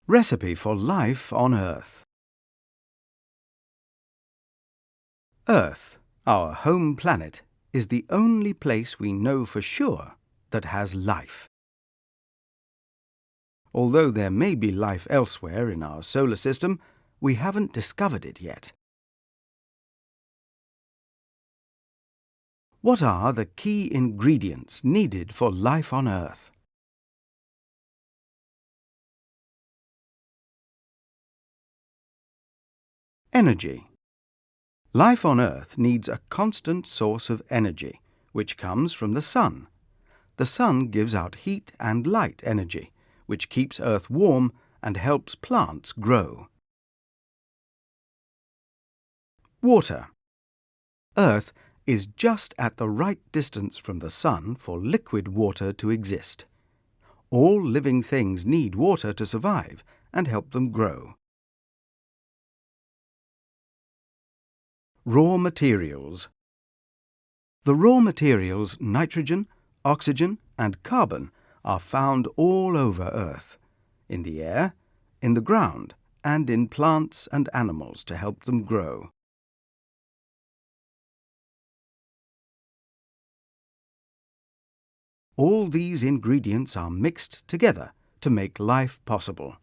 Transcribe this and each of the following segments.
Recipe for life on Earth. Earth, our home planet, is the only place we know for sure that has life. Although there may be life elsewhere in our solar system, we haven't discovered it yet. What are the key ingredients needed for life on Earth? Energy. Life on Earth needs a constant source of energy, which comes from the sun. The sun gives out heat and light energy, which keeps Earth warm and helps plants grow. Water. Earth is just at the right distance from the sun for liquid water to exist. All living things need water to survive and help them grow. Raw materials. The raw materials nitrogen, oxygen and carbon are found all over Earth, in the air, in the ground and in plants and animals to help them grow. All these ingredients are mixed together to make life possible.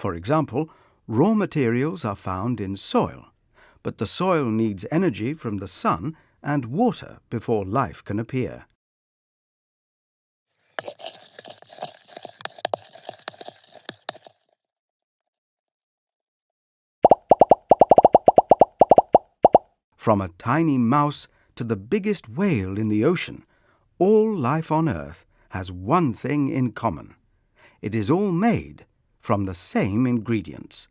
For example, raw materials are found in soil, but the soil needs energy from the sun and water before life can appear. From a tiny mouse to the biggest whale in the ocean, all life on Earth has one thing in common. It is all made from the same ingredients.